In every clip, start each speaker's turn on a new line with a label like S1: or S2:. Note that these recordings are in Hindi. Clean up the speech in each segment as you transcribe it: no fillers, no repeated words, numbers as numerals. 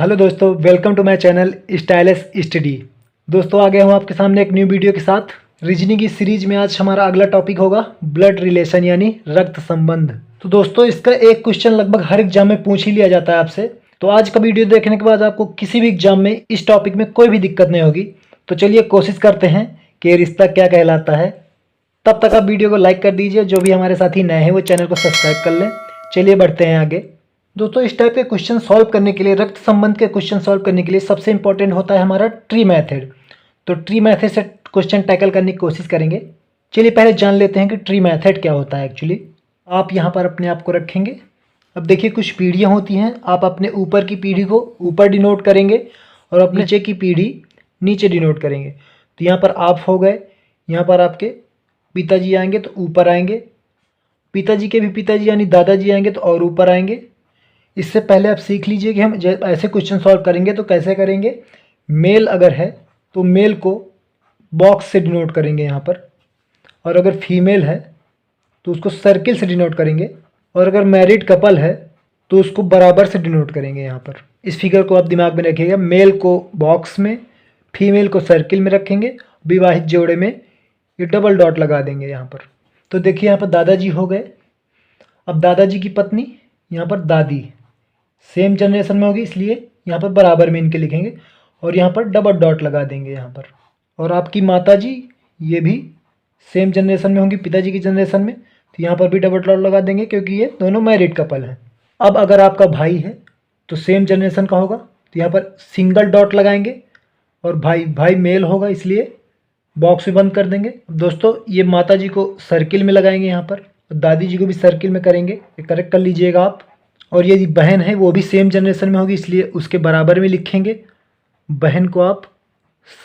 S1: हेलो दोस्तों, welcome to my channel stylish study. दोस्तों आ गया हूँ आपके सामने एक न्यू वीडियो के साथ। रीजनिंग की सीरीज में आज हमारा अगला टॉपिक होगा ब्लड रिलेशन यानी रक्त संबंध। तो दोस्तों इसका एक क्वेश्चन लगभग हर एग्जाम में पूछ ही लिया जाता है आपसे। तो आज का वीडियो देखने के बाद आपको किसी भी एग्जाम में इस टॉपिक में कोई भी दिक्कत नहीं होगी। तो चलिए कोशिश करते हैं कि ये रिश्ता क्या कहलाता है। तब तक आप वीडियो को लाइक कर दीजिए, जो भी हमारे साथी नए हैं वो चैनल को सब्सक्राइब कर लें। चलिए बढ़ते हैं आगे। दोस्तों इस टाइप के क्वेश्चन सॉल्व करने के लिए, रक्त संबंध के क्वेश्चन सॉल्व करने के लिए सबसे इंपॉर्टेंट होता है हमारा ट्री मेथड। तो ट्री मेथड से क्वेश्चन टैकल करने की कोशिश करेंगे। चलिए पहले जान लेते हैं कि ट्री मेथड क्या होता है एक्चुअली। आप यहाँ पर अपने आप को रखेंगे। अब देखिए कुछ पीढ़ियाँ होती हैं, आप अपने ऊपर की पीढ़ी को ऊपर डिनोट करेंगे और अपने नीचे की पीढ़ी नीचे डिनोट करेंगे। तो यहाँ पर आप हो गए, यहाँ पर आपके पिताजी आएंगे तो ऊपर आएंगे, पिताजी के भी पिताजी यानी दादाजी आएंगे तो और ऊपर आएंगे। इससे पहले आप सीख लीजिए कि हम ऐसे क्वेश्चन सॉल्व करेंगे तो कैसे करेंगे। मेल अगर है तो मेल को बॉक्स से डिनोट करेंगे यहाँ पर, और अगर फीमेल है तो उसको सर्किल से डिनोट करेंगे, और अगर मैरिड कपल है तो उसको बराबर से डिनोट करेंगे यहाँ पर। इस फिगर को आप दिमाग में रखिएगा। मेल को बॉक्स में, फीमेल को सर्किल में रखेंगे, विवाहित जोड़े में ये डबल डॉट लगा देंगे यहाँ पर। तो देखिए यहाँ पर दादाजी हो गए। अब दादाजी की पत्नी यहाँ पर दादी, सेम जनरेशन में होगी इसलिए यहाँ पर बराबर में इनके लिखेंगे और यहाँ पर डबल डॉट लगा देंगे यहाँ पर। और आपकी माताजी ये भी सेम जनरेशन में होंगी, पिताजी की जनरेशन में, तो यहाँ पर भी डबल डॉट लगा देंगे क्योंकि ये दोनों मैरिड कपल हैं। अब अगर आपका भाई है तो सेम जनरेशन का होगा तो यहाँ पर सिंगल डॉट लगाएंगे, और भाई मेल होगा इसलिए बॉक्स में बंद कर देंगे। अब दोस्तों ये माताजी को सर्किल में लगाएंगे यहाँ पर, और दादी जी को भी सर्किल में करेंगे, ये करेक्ट कर लीजिएगा आप। और यदि बहन है वो भी सेम जनरेशन में होगी इसलिए उसके बराबर में लिखेंगे। बहन को आप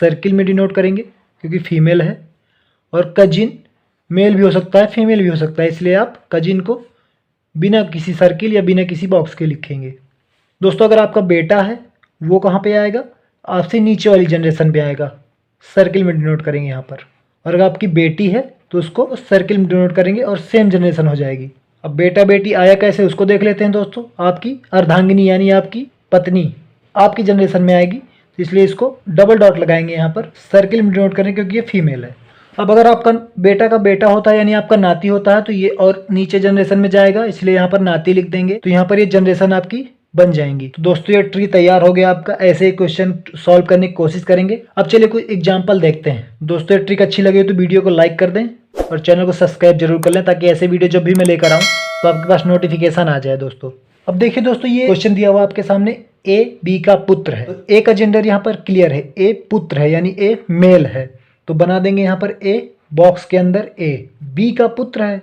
S1: सर्किल में डिनोट करेंगे क्योंकि फीमेल है, और कजिन मेल भी हो सकता है फीमेल भी हो सकता है इसलिए आप कजिन को बिना किसी सर्किल या बिना किसी बॉक्स के लिखेंगे। दोस्तों अगर आपका बेटा है वो कहाँ पे आएगा, आपसे नीचे वाली जनरेशन पे आएगा, सर्किल में डिनोट करेंगे यहाँ पर। और अगर आपकी बेटी है तो उसको सर्किल में डिनोट करेंगे और सेम जनरेशन हो जाएगी। अब बेटा बेटी आया कैसे उसको देख लेते हैं दोस्तों। आपकी अर्धांगिनी यानी आपकी पत्नी आपकी जनरेशन में आएगी, तो इसलिए इसको डबल डॉट लगाएंगे यहाँ पर, सर्किल में डिनोट करेंगे क्योंकि ये फीमेल है। अब अगर आपका बेटा का बेटा होता है यानी आपका नाती होता है तो ये और नीचे जनरेशन में जाएगा, इसलिए यहाँ पर नाती लिख देंगे, तो यहाँ पर ये जनरेशन आपकी बन जाएंगी। तो दोस्तों ये ट्री तैयार हो गया आपका। ऐसे ही क्वेश्चन सॉल्व करने की कोशिश करेंगे। अब चलिए कोई एग्जांपल देखते हैं। दोस्तों ये ट्रिक अच्छी लगी तो वीडियो को लाइक कर दें और चैनल को सब्सक्राइब जरूर कर लें, ताकि ऐसे वीडियो जब भी मैं लेकर आऊँ तो आपके पास नोटिफिकेशन आ जाए दोस्तों। अब देखिए दोस्तों ये क्वेश्चन दिया हुआ आपके सामने, ए बी का पुत्र है। तो ए का जेंडर यहाँ पर क्लियर है, ए पुत्र है यानी ए मेल है, तो बना देंगे यहाँ पर ए बॉक्स के अंदर ए। बी का पुत्र है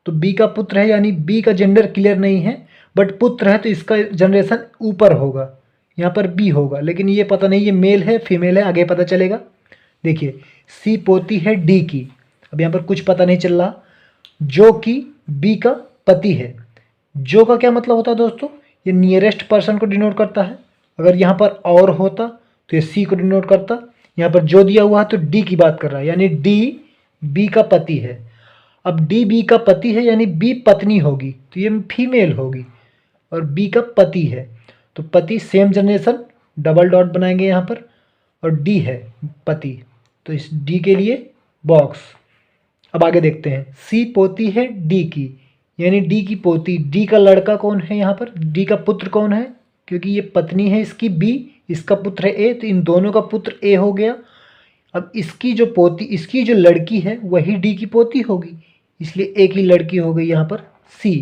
S1: तो बी का पुत्र है यानी बी का जेंडर क्लियर नहीं है, बट पुत्र है तो इसका जनरेशन ऊपर होगा, यहाँ पर बी होगा, लेकिन ये पता नहीं ये मेल है फीमेल है, आगे पता चलेगा। देखिए सी पोती है डी की, अब यहाँ पर कुछ पता नहीं चल रहा, जो कि बी का पति है। जो का क्या मतलब होता है दोस्तों, ये नियरेस्ट पर्सन को डिनोट करता है। अगर यहाँ पर और होता तो ये सी को डिनोट करता। यहाँ पर जो दिया हुआ है तो डी की बात कर रहा है यानी डी बी का पति है। अब डी बी का पति है यानी बी पत्नी होगी तो ये फीमेल होगी, और बी का पति है तो पति सेम जनरेशन, डबल डॉट बनाएंगे यहाँ पर, और डी है पति तो इस डी के लिए बॉक्स। अब आगे देखते हैं, सी पोती है डी की यानी डी की पोती, डी का लड़का कौन है यहाँ पर, डी का पुत्र कौन है, क्योंकि ये पत्नी है इसकी बी, इसका पुत्र है ए, तो इन दोनों का पुत्र ए हो गया। अब इसकी जो पोती, इसकी जो लड़की है वही डी की पोती होगी, इसलिए ए की लड़की हो गई यहाँ पर सी,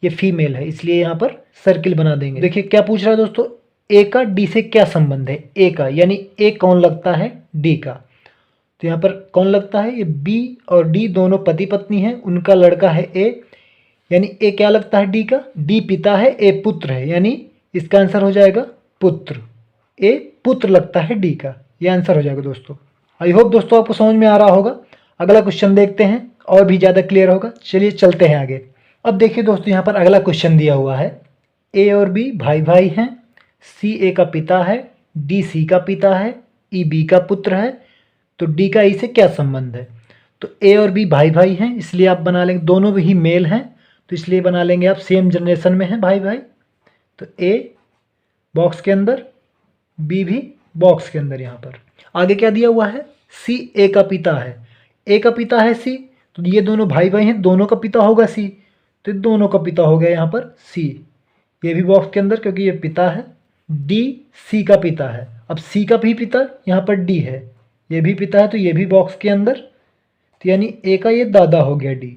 S1: ये फीमेल है इसलिए यहाँ पर सर्किल बना देंगे। देखिए क्या पूछ रहा है दोस्तों, ए का डी से क्या संबंध है, ए का यानी ए कौन लगता है डी का, तो यहाँ पर कौन लगता है, ये बी और डी दोनों पति पत्नी हैं, उनका लड़का है ए, यानी ए क्या लगता है डी का, डी पिता है ए पुत्र है, यानी इसका आंसर हो जाएगा पुत्र, ए पुत्र लगता है डी का, ये आंसर हो जाएगा दोस्तों। आई होप दोस्तों आपको समझ में आ रहा होगा। अगला क्वेश्चन देखते हैं और भी ज़्यादा क्लियर होगा। चलिए चलते हैं आगे। अब देखिए दोस्तों यहाँ पर अगला क्वेश्चन दिया हुआ है, ए और बी भाई भाई हैं, सी ए का पिता है, डी सी का पिता है, ई बी का पुत्र है, तो डी का ई से क्या संबंध है। तो ए और बी भाई भाई हैं इसलिए आप बना लेंगे, दोनों भी मेल हैं तो इसलिए बना लेंगे आप सेम जनरेशन में हैं भाई भाई, तो ए बॉक्स के अंदर बी भी बॉक्स के अंदर यहाँ पर। आगे क्या दिया हुआ है, सी ए का पिता है, ए का पिता है सी, तो ये दोनों भाई भाई हैं, दोनों का पिता होगा सी, तो दोनों का पिता हो गया यहाँ पर सी, ये भी बॉक्स के अंदर क्योंकि ये पिता है। डी सी का पिता है, अब सी का भी पिता यहाँ पर डी है, ये भी पिता है तो ये भी बॉक्स के अंदर, तो यानी ए का ये दादा हो गया डी।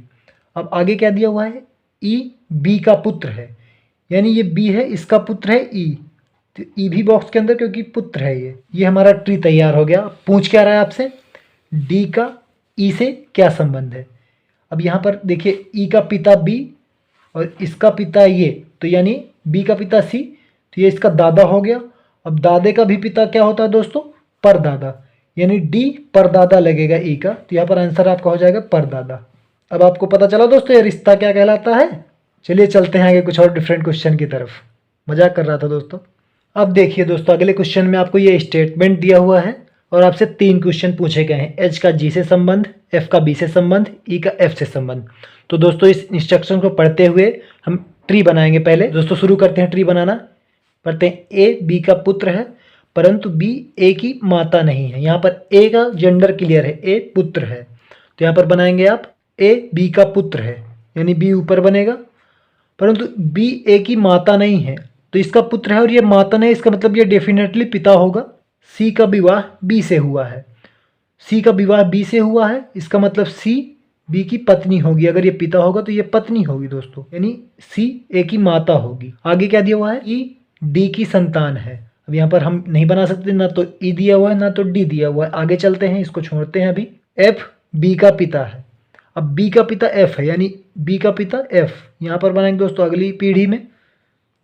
S1: अब आगे क्या दिया हुआ है, ई बी का पुत्र है, यानी ये बी है इसका पुत्र है ई, तो ई भी बॉक्स के अंदर क्योंकि पुत्र है ये हमारा ट्री तैयार हो गया। पूछ क्या रहा है आपसे, डी का ई से क्या संबंध है। अब यहाँ पर देखिए ई का पिता बी और इसका पिता ये, तो यानी बी का पिता सी, तो ये इसका दादा हो गया। अब दादे का भी पिता क्या होता है दोस्तों, परदादा, यानी डी परदादा लगेगा ई का, तो यहाँ पर आंसर आपका हो जाएगा परदादा। अब आपको पता चला दोस्तों ये रिश्ता क्या कहलाता है। चलिए चलते हैं आगे कुछ और डिफरेंट क्वेश्चन की तरफ, मजाक कर रहा था दोस्तों। अब देखिए दोस्तों अगले क्वेश्चन में आपको ये स्टेटमेंट दिया हुआ है और आपसे 3 क्वेश्चन पूछे गए हैं, एच का जी से संबंध, एफ का बी से संबंध, ई का एफ से संबंध। तो दोस्तों इस इंस्ट्रक्शन को पढ़ते हुए हम ट्री बनाएंगे। पहले दोस्तों शुरू करते हैं ट्री बनाना। पढ़ते हैं, ए बी का पुत्र है परंतु बी ए की माता नहीं है। यहाँ पर ए का जेंडर क्लियर है, ए पुत्र है, तो यहाँ पर बनाएंगे आप ए बी का पुत्र है, यानी बी ऊपर बनेगा, परंतु बी ए की माता नहीं है, तो इसका पुत्र है और ये माता नहीं, इसका मतलब ये डेफिनेटली पिता होगा। सी का विवाह बी से हुआ है, सी का विवाह बी से हुआ है, इसका मतलब सी बी की पत्नी होगी, अगर ये पिता होगा तो ये पत्नी होगी दोस्तों, यानी सी ए की माता होगी। आगे क्या दिया हुआ है, ई डी की संतान है। अब यहाँ पर हम नहीं बना सकते, ना तो ई दिया हुआ है ना तो डी दिया हुआ है। आगे चलते हैं, इसको छोड़ते हैं अभी। एफ बी का पिता है, अब बी का पिता एफ है, यानी बी का पिता एफ, यहाँ पर बनाएंगे दोस्तों अगली पीढ़ी में।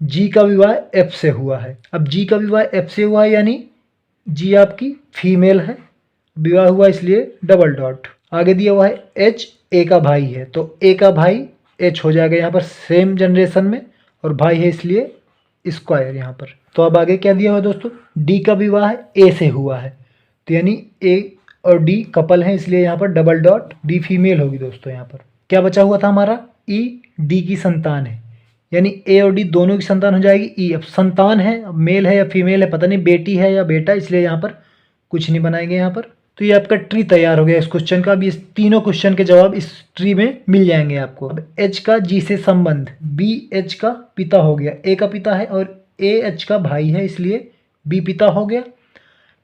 S1: जी का विवाह एफ से हुआ है, अब जी का विवाह एफ से हुआ है यानी जी आपकी फीमेल है, विवाह हुआ इसलिए डबल डॉट। आगे दिया हुआ है एच ए का भाई है, तो ए का भाई एच हो जाएगा यहाँ पर सेम जनरेशन में, और भाई है इसलिए स्क्वायर यहाँ पर। तो अब आगे क्या दिया हुआ है दोस्तों, डी का विवाह ए से हुआ है, तो यानी ए और डी कपल है इसलिए यहाँ पर डबल डॉट, डी फीमेल होगी दोस्तों। यहाँ पर क्या बचा हुआ था हमारा, ई डी की संतान है, यानी ए और डी दोनों की संतान हो जाएगी ई। अब संतान है, अब मेल है या फीमेल है पता नहीं, बेटी है या बेटा, इसलिए यहाँ पर कुछ नहीं बनाएंगे यहाँ पर। तो ये आपका ट्री तैयार हो गया इस क्वेश्चन का। अब इस तीनों क्वेश्चन के जवाब इस ट्री में मिल जाएंगे आपको। अब एच का जी से संबंध, बी एच का पिता हो गया, ए का पिता है और ए एच का भाई है इसलिए बी पिता हो गया,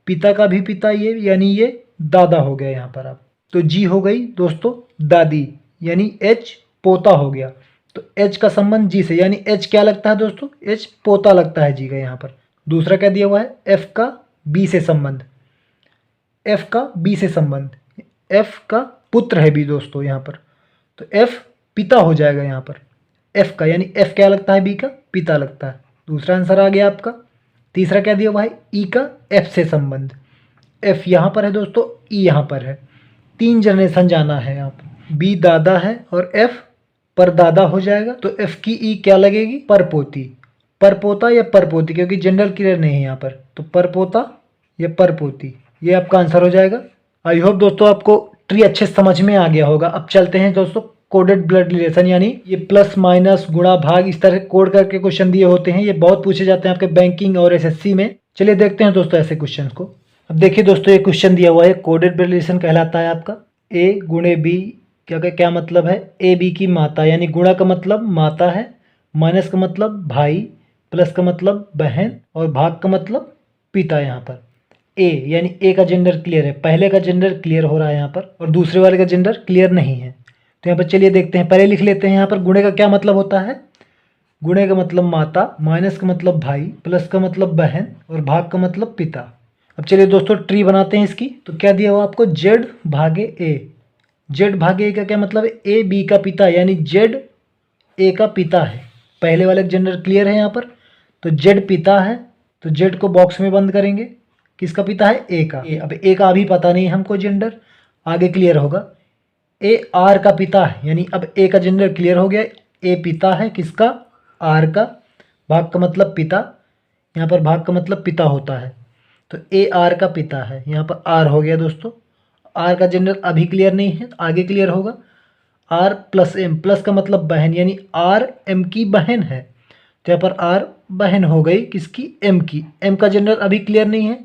S1: पिता का भी पिता ये, यानी ये दादा हो गया यहाँ पर। आप तो जी हो गई दोस्तों दादी, यानी एच पोता हो गया। तो एच का संबंध जी से, यानी एच क्या लगता है दोस्तों, एच पोता लगता है जी का यहाँ पर। दूसरा क्या दिया हुआ है, एफ का बी से संबंध, एफ का बी से संबंध, एफ का पुत्र है बी दोस्तों यहाँ पर, तो एफ पिता हो जाएगा यहाँ पर एफ का, यानी एफ क्या लगता है बी का, पिता लगता है। दूसरा आंसर आ गया आपका। तीसरा क्या दिया हुआ है, ई का एफ से संबंध, एफ यहाँ पर है दोस्तों, ई यहाँ पर है, 3 जनरेशन जाना है यहाँ पर। बी दादा है और एफ परदादा हो जाएगा, तो एफ की ई क्या लगेगी, परपोती, परपोता या परपोती, क्योंकि जेंडर क्लियर नहीं है यहाँ पर, तो परपोता या परपोती, ये आपका आंसर हो जाएगा। आई होप दोस्तों आपको ट्री अच्छे समझ में आ गया होगा। अब चलते हैं दोस्तों कोडेड ब्लड रिलेशन, यानी ये प्लस माइनस गुणा भाग इस तरह कोड करके क्वेश्चन दिए होते हैं, ये बहुत पूछे जाते हैं आपके बैंकिंग और एसएससी में। चलिए देखते हैं दोस्तों ऐसे क्वेश्चन को। अब देखिए दोस्तों ये क्वेश्चन दिया हुआ है, कोडेड ब्लड रिलेशन कहलाता है आपका ए गुणे बी, क्या मतलब है, ए बी की माता, यानी गुणा का मतलब माता है, माइनस का मतलब भाई, प्लस का मतलब बहन और भाग का मतलब पिता। यहाँ पर ए यानी ए का जेंडर क्लियर है, पहले का जेंडर क्लियर हो रहा है यहाँ पर और दूसरे वाले का जेंडर क्लियर नहीं है। तो यहाँ पर चलिए देखते हैं, पहले लिख लेते हैं यहाँ पर गुणे का क्या मतलब होता है, गुणे का मतलब माता, माइनस का मतलब भाई, प्लस का मतलब बहन और भाग का मतलब पिता। अब चलिए दोस्तों ट्री बनाते हैं इसकी। तो क्या दिया हुआ आपको, जेड भागे ए, जेड भागे ए का क्या मतलब है, ए बी का पिता, यानी जेड ए का पिता है, पहले वाले जेंडर क्लियर है यहाँ पर, तो जेड पिता है, तो जेड को बॉक्स में बंद करेंगे, किसका पिता है, ए का। अब ए का अभी पता नहीं हमको जेंडर, आगे क्लियर होगा। ए आर का पिता है, यानी अब ए का जेंडर क्लियर हो गया, ए पिता है किसका, आर का, भाग का मतलब पिता, यहाँ पर भाग का मतलब पिता होता है, तो ए आर का पिता है, यहाँ पर आर हो गया दोस्तों। आर का जेंडर अभी क्लियर नहीं है, आगे क्लियर होगा। आर प्लस एम, प्लस का मतलब बहन, यानी आर एम की बहन है, तो यहाँ पर आर बहन हो गई किसकी, एम की। एम का जेंडर अभी क्लियर नहीं है,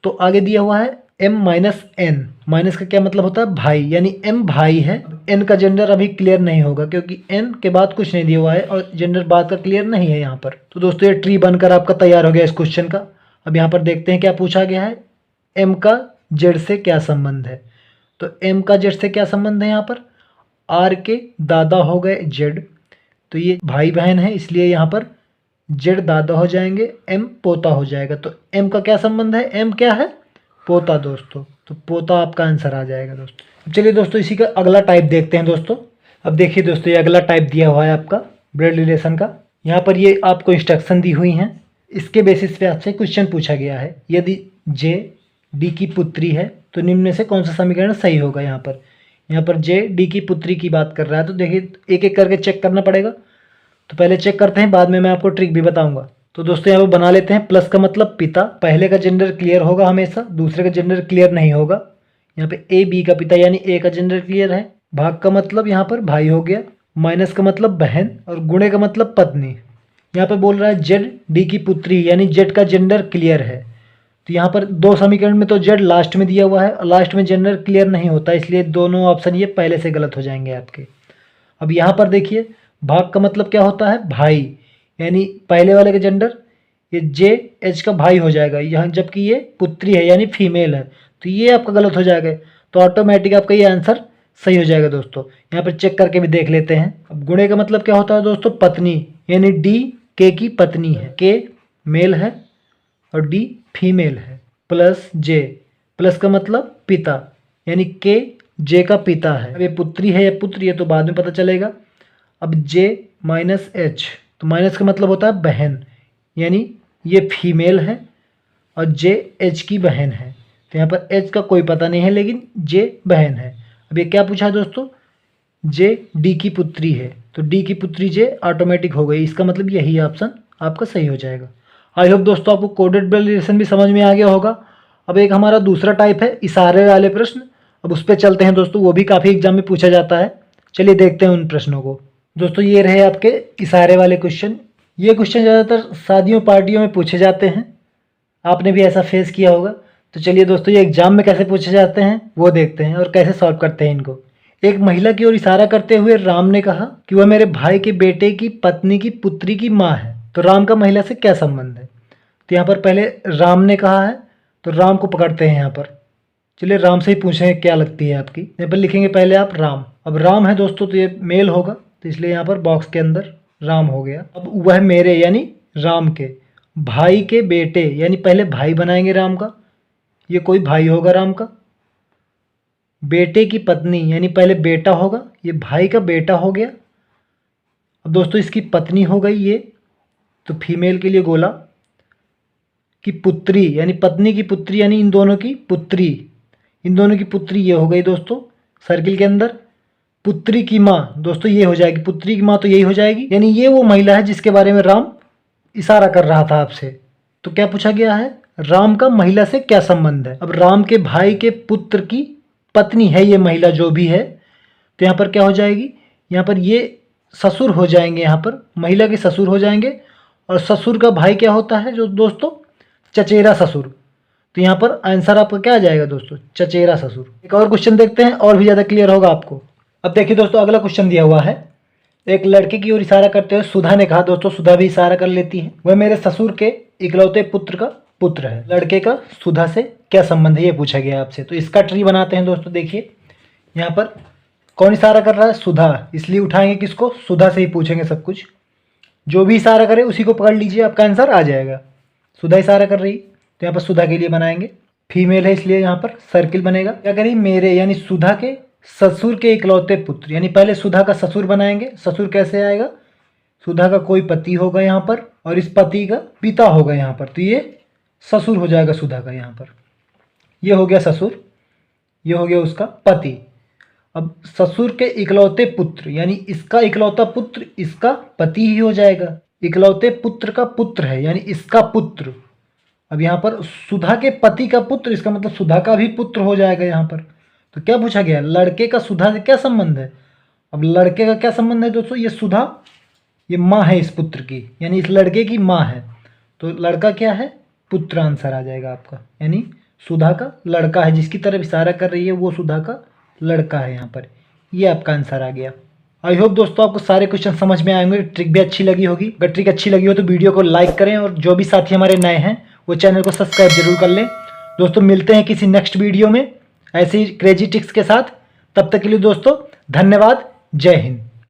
S1: तो आगे दिया हुआ है एम माइनस एन। माइनस का क्या मतलब होता है, भाई, यानी एम भाई है। एन का जेंडर अभी क्लियर नहीं होगा क्योंकि एन के बाद कुछ नहीं दिया हुआ है और जेंडर बाद का क्लियर नहीं है यहाँ पर। तो दोस्तों ये ट्री बनकर आपका तैयार हो गया इस क्वेश्चन का। अब यहाँ पर देखते हैं क्या पूछा गया है, एम का जेड से क्या संबंध है। तो एम का जेड से क्या संबंध है, यहाँ पर आर के दादा हो गए जेड, तो ये भाई बहन है इसलिए यहाँ पर जेड दादा हो जाएंगे, एम पोता हो जाएगा। तो एम का क्या संबंध है, एम क्या है, पोता दोस्तों, तो पोता आपका आंसर आ जाएगा दोस्तों। चलिए दोस्तों इसी का अगला टाइप देखते हैं दोस्तों। अब देखिए दोस्तों ये अगला टाइप दिया हुआ है आपका ब्लड रिलेशन का। यहाँ पर ये आपको इंस्ट्रक्शन दी हुई हैं, इसके बेसिस पे आपसे क्वेश्चन पूछा गया है। यदि जे डी की पुत्री है तो निम्न में से कौन सा समीकरण सही होगा। यहाँ पर जे डी की पुत्री की बात कर रहा है, तो देखिए एक एक करके चेक करना पड़ेगा। तो पहले चेक करते हैं, बाद में मैं आपको ट्रिक भी बताऊंगा। तो दोस्तों यहाँ पर बना लेते हैं, प्लस का मतलब पिता, पहले का जेंडर क्लियर होगा हमेशा, दूसरे का जेंडर क्लियर नहीं होगा। यहाँ पे ए बी का पिता यानी ए का जेंडर क्लियर है। भाग का मतलब यहाँ पर भाई हो गया, माइनस का मतलब बहन और गुणे का मतलब पत्नी। यहाँ पे बोल रहा है जेड डी की पुत्री यानी जेड का जेंडर क्लियर है। तो यहाँ पर दो समीकरण में तो जेड लास्ट में दिया हुआ है और लास्ट में जेंडर क्लियर नहीं होता, इसलिए दोनों ऑप्शन ये पहले से गलत हो जाएंगे आपके। अब यहाँ पर देखिए भाग का मतलब क्या होता है, भाई, यानी पहले वाले का जेंडर ये जे एच का भाई हो जाएगा यहाँ, जबकि ये पुत्री है यानी फीमेल है, तो ये आपका गलत हो जाएगा। तो ऑटोमेटिक आपका ये आंसर सही हो जाएगा दोस्तों। यहाँ पर चेक करके भी देख लेते हैं। अब गुणे का मतलब क्या होता है दोस्तों, पत्नी, यानी डी के की पत्नी है, के मेल है और डी फीमेल है। प्लस जे, प्लस का मतलब पिता, यानी के जे का पिता है। अब ये पुत्री है या पुत्री है तो बाद में पता चलेगा। अब जे माइनस एच, तो माइनस का मतलब होता है बहन, यानी ये फीमेल है और जे एच की बहन है। तो यहाँ पर एच का कोई पता नहीं है लेकिन जे बहन है। अब ये क्या पूछा है दोस्तों, जे डी की पुत्री है, तो डी की पुत्री जे ऑटोमेटिक हो गई, इसका मतलब यही ऑप्शन आपका सही हो जाएगा। आई होप दोस्तों आपको कोडेड ब्लड रिलेशन भी समझ में आ गया होगा। अब एक हमारा दूसरा टाइप है इशारे वाले प्रश्न, अब उस पर चलते हैं दोस्तों, वो भी काफ़ी एग्जाम में पूछा जाता है। चलिए देखते हैं उन प्रश्नों को। दोस्तों ये रहे आपके इशारे वाले क्वेश्चन। ये क्वेश्चन ज़्यादातर शादियों पार्टियों में पूछे जाते हैं, आपने भी ऐसा फेस किया होगा। तो चलिए दोस्तों ये एग्जाम में कैसे पूछे जाते हैं वो देखते हैं और कैसे सॉल्व करते हैं इनको। एक महिला की ओर इशारा करते हुए राम ने कहा कि वह मेरे भाई के बेटे की पत्नी की पुत्री की माँ है, तो राम का महिला से क्या संबंध है। तो यहाँ पर पहले राम ने कहा है तो राम को पकड़ते हैं यहाँ पर। चलिए राम से ही पूछें क्या लगती है आपकी। यहाँ पर लिखेंगे पहले आप राम। अब राम है दोस्तों तो ये मेल होगा, तो इसलिए यहाँ पर बॉक्स के अंदर राम हो गया। अब वह मेरे यानी राम के भाई के बेटे, यानी पहले भाई बनाएंगे राम का, ये कोई भाई होगा राम का। बेटे की पत्नी यानी पहले बेटा होगा, ये भाई का बेटा हो गया। अब दोस्तों इसकी पत्नी हो गई ये, तो फीमेल के लिए गोला की पुत्री, यानी पत्नी की पुत्री यानी इन दोनों की पुत्री, इन दोनों की पुत्री ये हो गई दोस्तों सर्किल के अंदर। पुत्री की माँ दोस्तों ये हो जाएगी, पुत्री की माँ तो यही हो जाएगी, यानी ये वो महिला है जिसके बारे में राम इशारा कर रहा था आपसे। तो क्या पूछा गया है, राम का महिला से क्या संबंध है। अब राम के भाई के पुत्र की पत्नी है ये महिला जो भी है, तो यहाँ पर क्या हो जाएगी, यहाँ पर ये ससुर हो जाएंगे, यहाँ पर महिला के ससुर हो जाएंगे। और ससुर का भाई क्या होता है जो दोस्तों, चचेरा ससुर। तो यहाँ पर आंसर आपका क्या आ जाएगा दोस्तों, चचेरा ससुर। एक और क्वेश्चन देखते हैं और भी ज़्यादा क्लियर होगा आपको। अब देखिए दोस्तों अगला क्वेश्चन दिया हुआ है, एक लड़के की ओर इशारा करते हुए सुधा ने कहा, दोस्तों सुधा भी इशारा कर लेती है, वह मेरे ससुर के इकलौते पुत्र का पुत्र है। लड़के का सुधा से क्या संबंध है ये पूछा गया आपसे। तो इसका ट्री बनाते हैं दोस्तों। देखिए यहाँ पर कौन इशारा कर रहा है, सुधा, इसलिए उठाएंगे किसको, सुधा से ही पूछेंगे सब कुछ। जो भी इशारा करे उसी को पकड़ लीजिए, आपका आंसर आ जाएगा। सुधा इशारा कर रही, तो यहाँ पर सुधा के लिए बनाएंगे, फीमेल है इसलिए यहाँ पर सर्किल बनेगा। क्या करें, मेरे यानी सुधा के ससुर के इकलौते पुत्र, यानी पहले सुधा का ससुर बनाएंगे। ससुर कैसे आएगा, सुधा का कोई पति होगा यहाँ पर और इस पति का पिता होगा यहाँ पर, तो ये ससुर हो जाएगा सुधा का। यहाँ पर ये हो गया ससुर, ये हो गया उसका पति। अब ससुर के इकलौते पुत्र यानी इसका इकलौता पुत्र इसका पति ही हो जाएगा। इकलौते पुत्र का पुत्र है यानी इसका पुत्र। अब यहाँ पर सुधा के पति का पुत्र, इसका मतलब सुधा का भी पुत्र हो जाएगा यहाँ पर। तो क्या पूछा गया, लड़के का सुधा से क्या संबंध है। अब लड़के का क्या संबंध है दोस्तों, ये सुधा ये माँ है इस पुत्र की, यानी इस लड़के की माँ है। तो लड़का क्या है? पुत्र आंसर आ जाएगा आपका, यानी सुधा का लड़का है, जिसकी तरफ इशारा कर रही है वो सुधा का लड़का है यहाँ पर। ये आपका आंसर आ गया। आई होप दोस्तों आपको सारे क्वेश्चन समझ में आएंगे, ट्रिक भी अच्छी लगी होगी। अगर ट्रिक अच्छी लगी हो तो वीडियो को लाइक करें, और जो भी साथी हमारे नए हैं वो चैनल को सब्सक्राइब जरूर कर लें। दोस्तों मिलते हैं किसी नेक्स्ट वीडियो में ऐसे ही क्रेजी ट्रिक्स के साथ। तब तक के लिए दोस्तों धन्यवाद। जय हिंद।